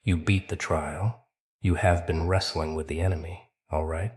You beat the trial. You have been wrestling with the enemy, all right?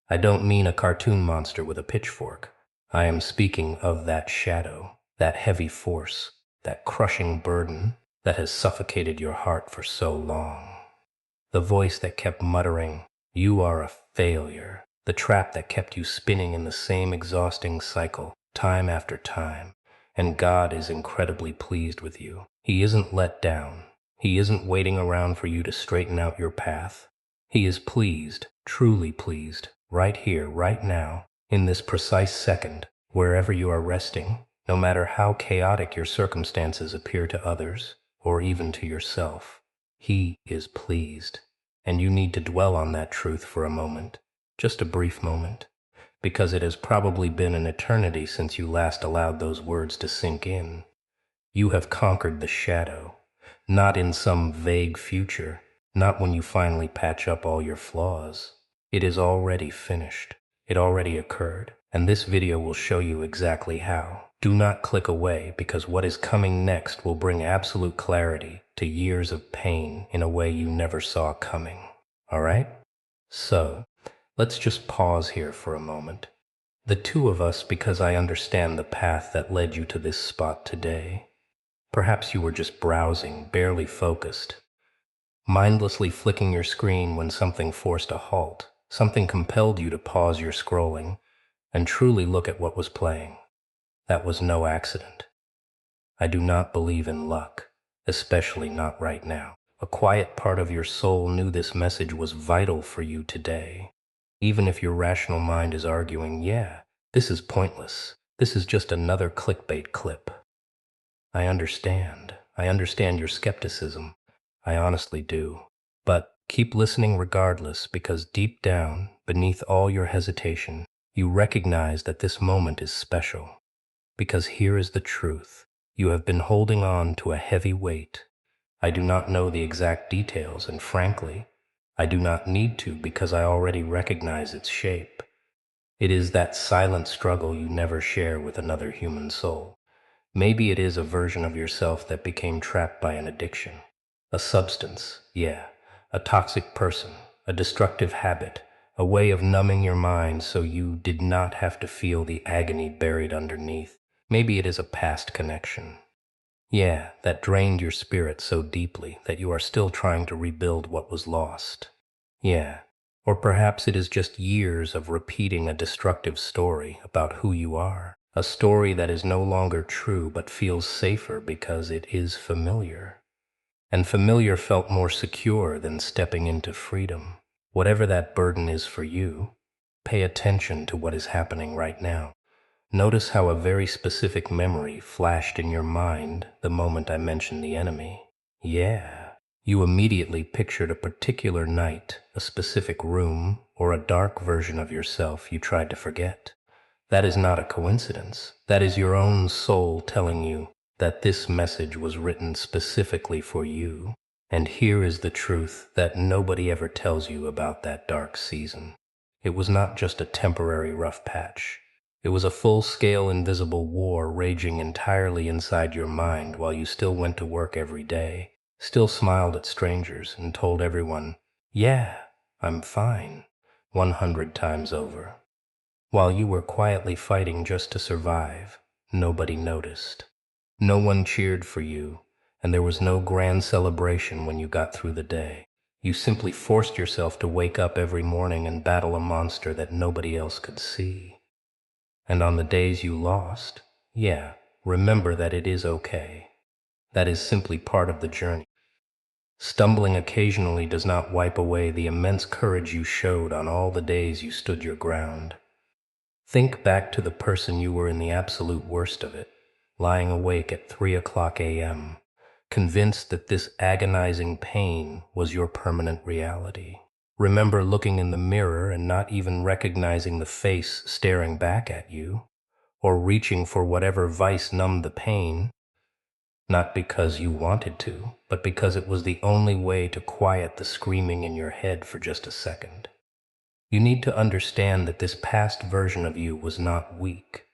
I don't mean a cartoon monster with a pitchfork. I am speaking of that shadow, that heavy force, that crushing burden that has suffocated your heart for so long. The voice that kept muttering, "You are a failure." The trap that kept you spinning in the same exhausting cycle, time after time. And God is incredibly pleased with you. He isn't let down. He isn't waiting around for you to straighten out your path. He is pleased, truly pleased, right here, right now, in this precise second, wherever you are resting, no matter how chaotic your circumstances appear to others, or even to yourself. He is pleased. And you need to dwell on that truth for a moment, just a brief moment, because it has probably been an eternity since you last allowed those words to sink in. You have conquered the shadow, not in some vague future, not when you finally patch up all your flaws. It is already finished. It already occurred, and this video will show you exactly how. Do not click away, because what is coming next will bring absolute clarity to years of pain in a way you never saw coming. All right? So, let's just pause here for a moment. The two of us, because I understand the path that led you to this spot today. Perhaps you were just browsing, barely focused, mindlessly flicking your screen when something forced a halt, something compelled you to pause your scrolling and truly look at what was playing. That was no accident. I do not believe in luck, especially not right now. A quiet part of your soul knew this message was vital for you today. Even if your rational mind is arguing, yeah, this is pointless. This is just another clickbait clip. I understand. I understand your skepticism. I honestly do. But keep listening regardless, because deep down, beneath all your hesitation, you recognize that this moment is special. Because here is the truth. You have been holding on to a heavy weight. I do not know the exact details, and frankly, I do not need to, because I already recognize its shape. It is that silent struggle you never share with another human soul. Maybe it is a version of yourself that became trapped by an addiction. A substance, yeah, a toxic person, a destructive habit, a way of numbing your mind so you did not have to feel the agony buried underneath. Maybe it is a past connection. Yeah, that drained your spirit so deeply that you are still trying to rebuild what was lost. Yeah, or perhaps it is just years of repeating a destructive story about who you are. A story that is no longer true but feels safer because it is familiar. And familiar felt more secure than stepping into freedom. Whatever that burden is for you, pay attention to what is happening right now. Notice how a very specific memory flashed in your mind the moment I mentioned the enemy. Yeah, you immediately pictured a particular night, a specific room, or a dark version of yourself you tried to forget. That is not a coincidence. That is your own soul telling you that this message was written specifically for you. And here is the truth that nobody ever tells you about that dark season. It was not just a temporary rough patch. It was a full-scale invisible war raging entirely inside your mind while you still went to work every day, still smiled at strangers and told everyone, "Yeah, I'm fine," 100 times over. While you were quietly fighting just to survive, nobody noticed. No one cheered for you, and there was no grand celebration when you got through the day. You simply forced yourself to wake up every morning and battle a monster that nobody else could see. And on the days you lost, yeah, remember that it is okay. That is simply part of the journey. Stumbling occasionally does not wipe away the immense courage you showed on all the days you stood your ground. Think back to the person you were in the absolute worst of it, lying awake at 3 o'clock a.m., convinced that this agonizing pain was your permanent reality. Remember looking in the mirror and not even recognizing the face staring back at you, or reaching for whatever vice numbed the pain, not because you wanted to, but because it was the only way to quiet the screaming in your head for just a second. You need to understand that this past version of you was not weak.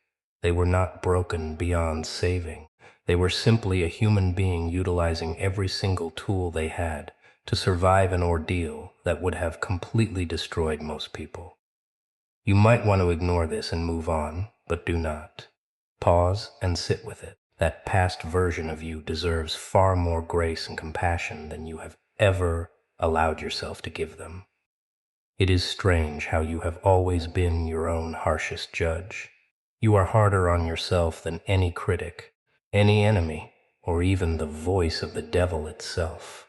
They were not broken beyond saving. They were simply a human being utilizing every single tool they had to survive an ordeal that would have completely destroyed most people. You might want to ignore this and move on, but do not. Pause and sit with it. That past version of you deserves far more grace and compassion than you have ever allowed yourself to give them. It is strange how you have always been your own harshest judge. You are harder on yourself than any critic, any enemy, or even the voice of the devil itself.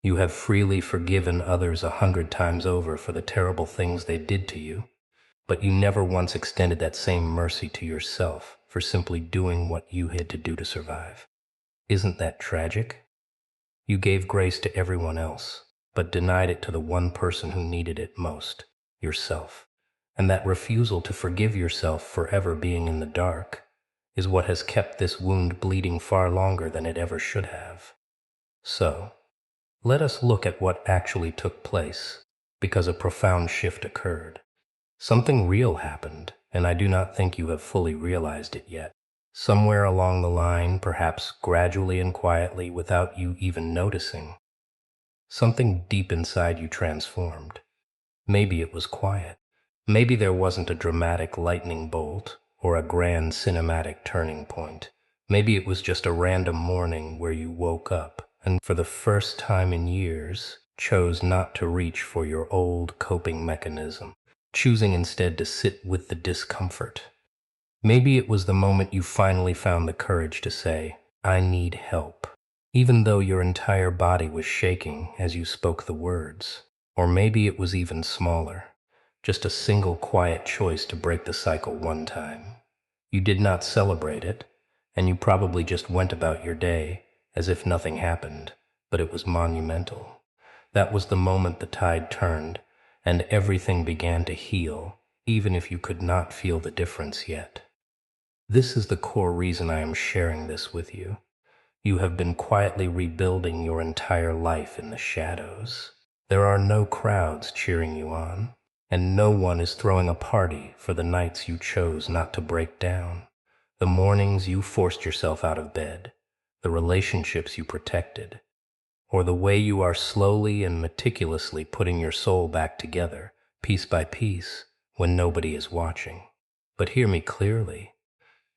You have freely forgiven others 100 times over for the terrible things they did to you, but you never once extended that same mercy to yourself for simply doing what you had to do to survive. Isn't that tragic? You gave grace to everyone else, but denied it to the one person who needed it most, yourself. And that refusal to forgive yourself for ever being in the dark is what has kept this wound bleeding far longer than it ever should have. So, let us look at what actually took place, because a profound shift occurred. Something real happened, and I do not think you have fully realized it yet. Somewhere along the line, perhaps gradually and quietly without you even noticing, something deep inside you transformed. Maybe it was quiet. Maybe there wasn't a dramatic lightning bolt or a grand cinematic turning point. Maybe it was just a random morning where you woke up and for the first time in years chose not to reach for your old coping mechanism, choosing instead to sit with the discomfort. Maybe it was the moment you finally found the courage to say, "I need help," even though your entire body was shaking as you spoke the words. Or maybe it was even smaller, just a single quiet choice to break the cycle one time. You did not celebrate it, and you probably just went about your day as if nothing happened, but it was monumental. That was the moment the tide turned, and everything began to heal, even if you could not feel the difference yet. This is the core reason I am sharing this with you. You have been quietly rebuilding your entire life in the shadows. There are no crowds cheering you on, and no one is throwing a party for the nights you chose not to break down, the mornings you forced yourself out of bed, the relationships you protected, or the way you are slowly and meticulously putting your soul back together, piece by piece, when nobody is watching. But hear me clearly.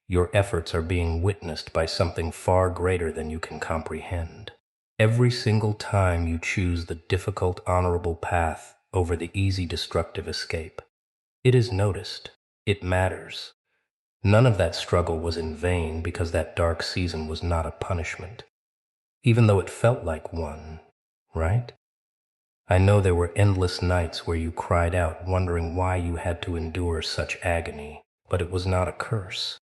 Your efforts are being witnessed by something far greater than you can comprehend. Every single time you choose the difficult, honorable path over the easy, destructive escape, it is noticed. It matters. None of that struggle was in vain because that dark season was not a punishment, even though it felt like one, right? I know there were endless nights where you cried out, wondering why you had to endure such agony, but it was not a curse.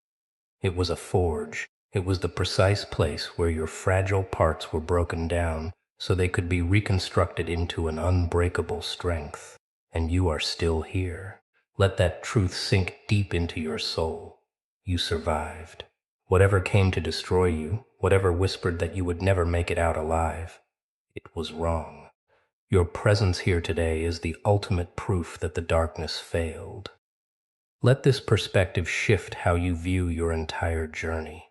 It was a forge. It was the precise place where your fragile parts were broken down so they could be reconstructed into an unbreakable strength. And you are still here. Let that truth sink deep into your soul. You survived. Whatever came to destroy you, whatever whispered that you would never make it out alive, it was wrong. Your presence here today is the ultimate proof that the darkness failed. Let this perspective shift how you view your entire journey.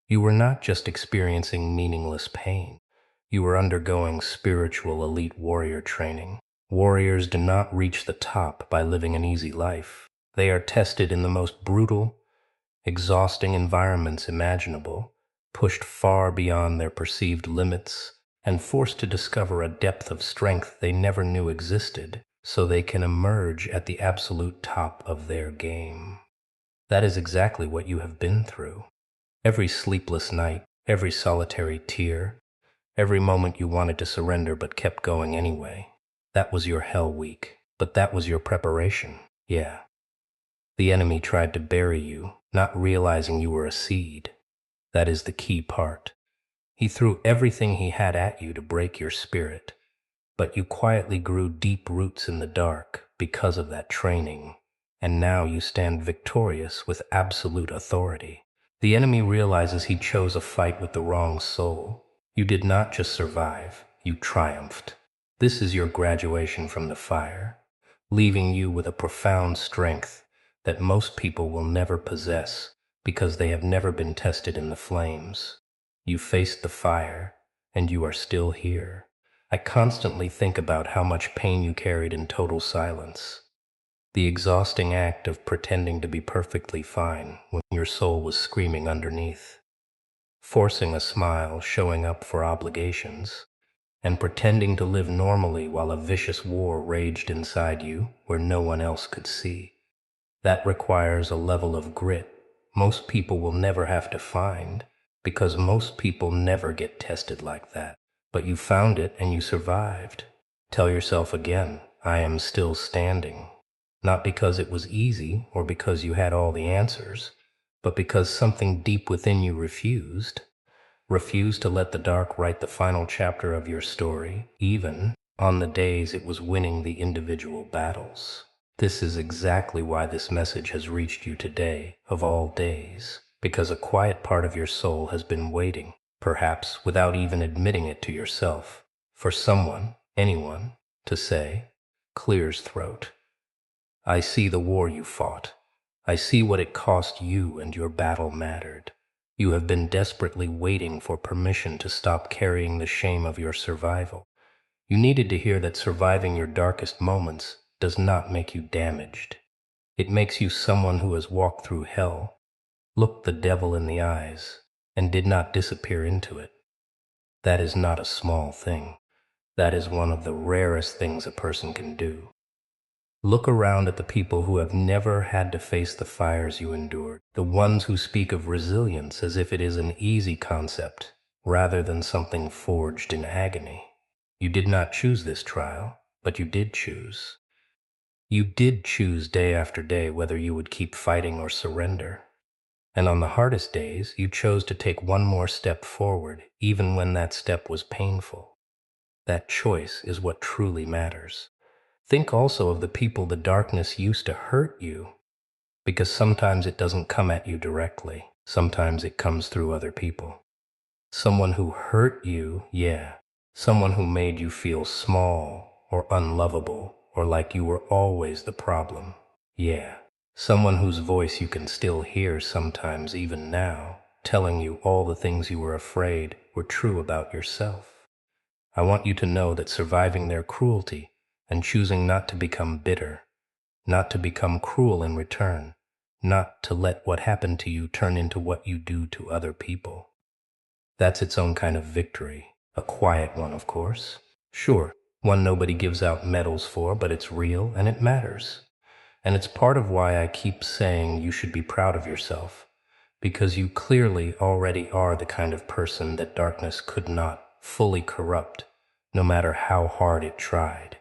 You were not just experiencing meaningless pain. You were undergoing spiritual elite warrior training. Warriors do not reach the top by living an easy life. They are tested in the most brutal, exhausting environments imaginable, pushed far beyond their perceived limits, and forced to discover a depth of strength they never knew existed, so they can emerge at the absolute top of their game. That is exactly what you have been through. Every sleepless night, every solitary tear, every moment you wanted to surrender but kept going anyway. That was your hell week, but that was your preparation. Yeah. The enemy tried to bury you, not realizing you were a seed. That is the key part. He threw everything he had at you to break your spirit, but you quietly grew deep roots in the dark because of that training, and now you stand victorious with absolute authority. The enemy realizes he chose a fight with the wrong soul. You did not just survive, you triumphed. This is your graduation from the fire, leaving you with a profound strength that most people will never possess because they have never been tested in the flames. You faced the fire, and you are still here. I constantly think about how much pain you carried in total silence. The exhausting act of pretending to be perfectly fine when your soul was screaming underneath. Forcing a smile, showing up for obligations, and pretending to live normally while a vicious war raged inside you where no one else could see. That requires a level of grit most people will never have to find, because most people never get tested like that. But you found it and you survived. Tell yourself again, I am still standing. Not because it was easy or because you had all the answers, but because something deep within you refused. Refuse to let the dark write the final chapter of your story, even on the days it was winning the individual battles. This is exactly why this message has reached you today, of all days, because a quiet part of your soul has been waiting, perhaps without even admitting it to yourself, for someone, anyone, to say, clear's throat. I see the war you fought. I see what it cost you, and your battle mattered. You have been desperately waiting for permission to stop carrying the shame of your survival. You needed to hear that surviving your darkest moments does not make you damaged. It makes you someone who has walked through hell, looked the devil in the eyes, and did not disappear into it. That is not a small thing. That is one of the rarest things a person can do. Look around at the people who have never had to face the fires you endured, the ones who speak of resilience as if it is an easy concept, rather than something forged in agony. You did not choose this trial, but you did choose. You did choose day after day whether you would keep fighting or surrender. And on the hardest days, you chose to take one more step forward, even when that step was painful. That choice is what truly matters. Think also of the people the darkness used to hurt you, because sometimes it doesn't come at you directly. Sometimes it comes through other people. Someone who hurt you, yeah. Someone who made you feel small or unlovable or like you were always the problem, yeah. Someone whose voice you can still hear sometimes even now, telling you all the things you were afraid were true about yourself. I want you to know that surviving their cruelty and choosing not to become bitter, not to become cruel in return, not to let what happened to you turn into what you do to other people. That's its own kind of victory, a quiet one, of course. Sure, one nobody gives out medals for, but it's real and it matters. And it's part of why I keep saying you should be proud of yourself, because you clearly already are the kind of person that darkness could not fully corrupt, no matter how hard it tried.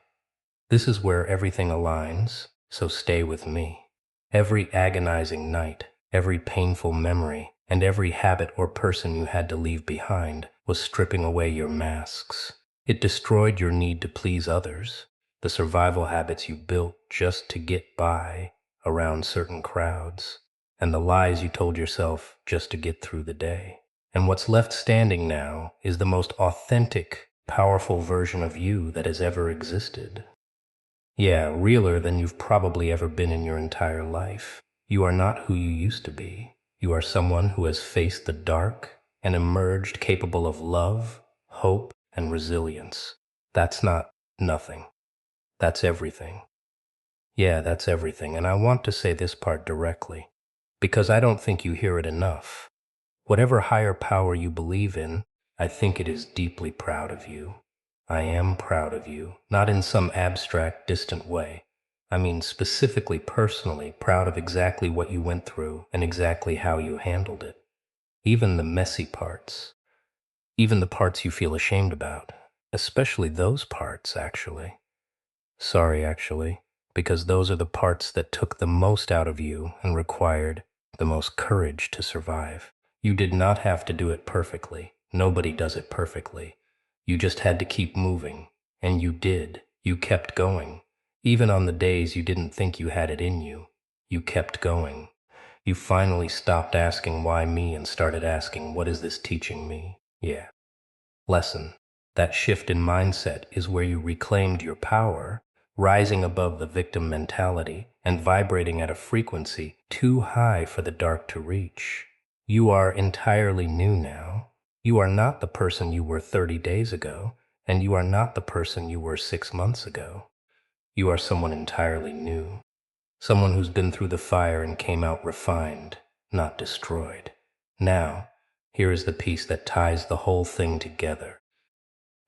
This is where everything aligns, so stay with me. Every agonizing night, every painful memory, and every habit or person you had to leave behind was stripping away your masks. It destroyed your need to please others, the survival habits you built just to get by around certain crowds, and the lies you told yourself just to get through the day. And what's left standing now is the most authentic, powerful version of you that has ever existed. Yeah, realer than you've probably ever been in your entire life. You are not who you used to be. You are someone who has faced the dark and emerged capable of love, hope, and resilience. That's not nothing. That's everything. Yeah, that's everything. And I want to say this part directly, because I don't think you hear it enough. Whatever higher power you believe in, I think it is deeply proud of you. I am proud of you, not in some abstract, distant way. I mean specifically personally proud of exactly what you went through and exactly how you handled it. Even the messy parts. Even the parts you feel ashamed about. Especially those parts, actually. Sorry, actually, because those are the parts that took the most out of you and required the most courage to survive. You did not have to do it perfectly. Nobody does it perfectly. You just had to keep moving. And you did. You kept going. Even on the days you didn't think you had it in you, you kept going. You finally stopped asking why me and started asking what is this teaching me? Yeah. Lesson. That shift in mindset is where you reclaimed your power, rising above the victim mentality and vibrating at a frequency too high for the dark to reach. You are entirely new now. You are not the person you were 30 days ago, And you are not the person you were 6 months ago. You are someone entirely new. Someone who's been through the fire and came out refined, not destroyed. Now, here is the piece that ties the whole thing together.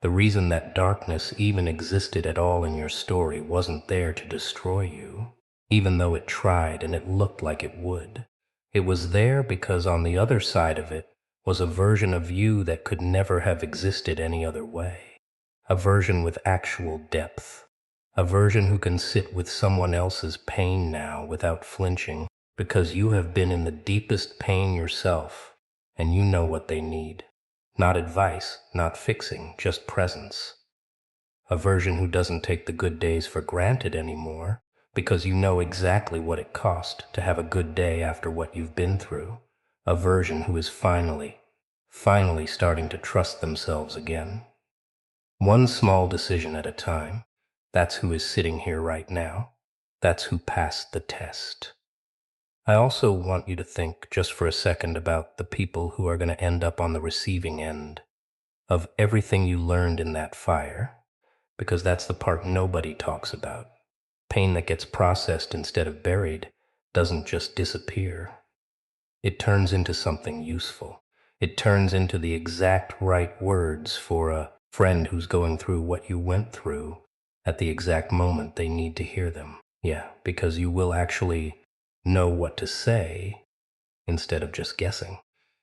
The reason that darkness even existed at all in your story wasn't there to destroy you, even though it tried and it looked like it would. It was there because on the other side of it was a version of you that could never have existed any other way. A version with actual depth. A version who can sit with someone else's pain now without flinching because you have been in the deepest pain yourself and you know what they need. Not advice, not fixing, just presence. A version who doesn't take the good days for granted anymore because you know exactly what it cost to have a good day after what you've been through. A version who is finally starting to trust themselves again. One small decision at a time. That's who is sitting here right now. That's who passed the test. I also want you to think just for a second about the people who are going to end up on the receiving end of everything you learned in that fire, because that's the part nobody talks about. Pain that gets processed instead of buried doesn't just disappear. It turns into something useful. It turns into the exact right words for a friend who's going through what you went through at the exact moment they need to hear them. Yeah, because you will actually know what to say instead of just guessing.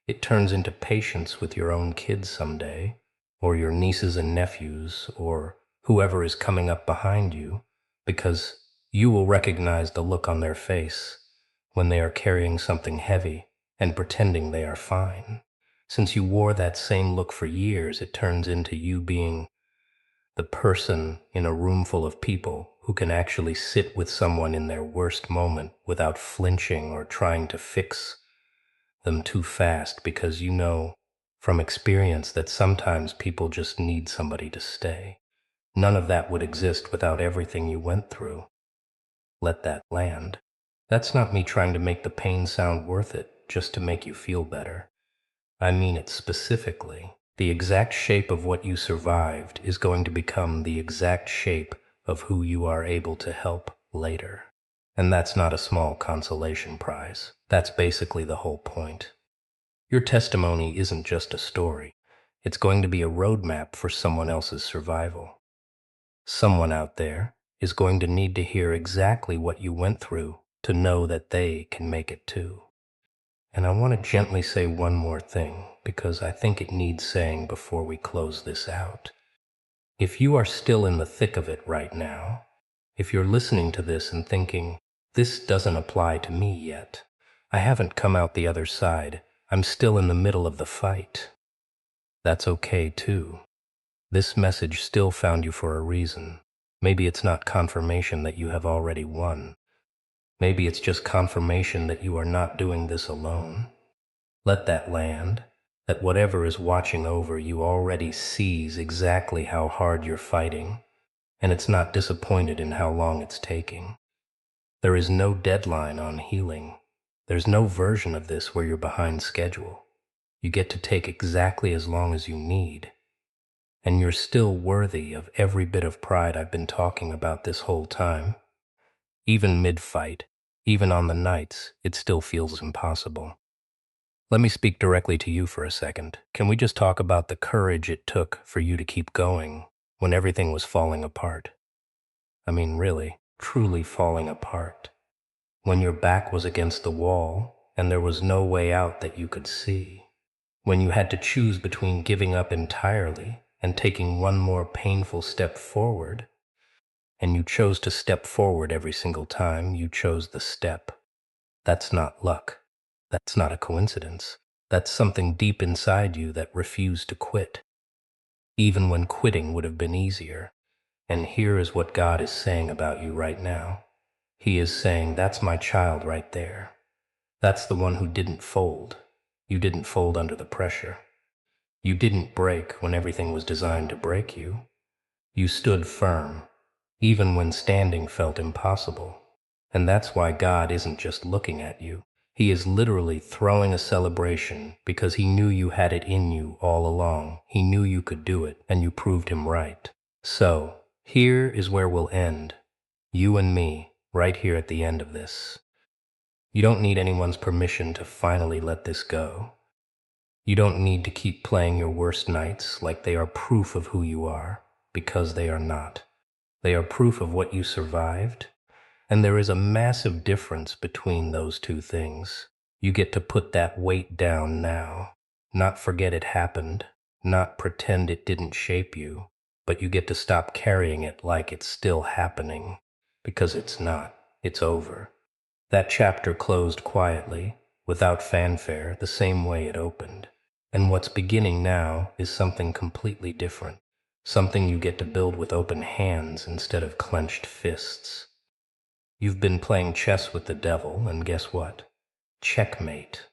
It turns into patience with your own kids someday, or your nieces and nephews, or whoever is coming up behind you, because you will recognize the look on their face when they are carrying something heavy and pretending they are fine. Since you wore that same look for years, it turns into you being the person in a room full of people who can actually sit with someone in their worst moment without flinching or trying to fix them too fast, because you know from experience that sometimes people just need somebody to stay. None of that would exist without everything you went through. Let that land. That's not me trying to make the pain sound worth it just to make you feel better. I mean it specifically. The exact shape of what you survived is going to become the exact shape of who you are able to help later. And that's not a small consolation prize. That's basically the whole point. Your testimony isn't just a story. It's going to be a roadmap for someone else's survival. Someone out there is going to need to hear exactly what you went through to know that they can make it too. And I want to gently say one more thing, because I think it needs saying before we close this out. If you are still in the thick of it right now, if you're listening to this and thinking, this doesn't apply to me yet, I haven't come out the other side, I'm still in the middle of the fight, that's okay too. This message still found you for a reason. Maybe it's not confirmation that you have already won. Maybe it's just confirmation that you are not doing this alone. Let that land, that whatever is watching over you already sees exactly how hard you're fighting, and it's not disappointed in how long it's taking. There is no deadline on healing. There's no version of this where you're behind schedule. You get to take exactly as long as you need. And you're still worthy of every bit of pride I've been talking about this whole time. Even mid-fight, even on the nights, it still feels impossible. Let me speak directly to you for a second. Can we just talk about the courage it took for you to keep going when everything was falling apart? I mean, really, truly falling apart. When your back was against the wall and there was no way out that you could see. When you had to choose between giving up entirely and taking one more painful step forward, and you chose to step forward every single time you chose the step. That's not luck. That's not a coincidence. That's something deep inside you that refused to quit, even when quitting would have been easier. And here is what God is saying about you right now. He is saying, that's my child right there. That's the one who didn't fold. You didn't fold under the pressure. You didn't break when everything was designed to break you. You stood firm, even when standing felt impossible. And that's why God isn't just looking at you. He is literally throwing a celebration because he knew you had it in you all along. He knew you could do it, and you proved him right. So, here is where we'll end. You and me, right here at the end of this. You don't need anyone's permission to finally let this go. You don't need to keep playing your worst nights like they are proof of who you are, because they are not. They are proof of what you survived, and there is a massive difference between those two things. You get to put that weight down now, not forget it happened, not pretend it didn't shape you, but you get to stop carrying it like it's still happening, because it's not. It's over. That chapter closed quietly, without fanfare, the same way it opened. And what's beginning now is something completely different. Something you get to build with open hands instead of clenched fists. You've been playing chess with the devil, and guess what? Checkmate.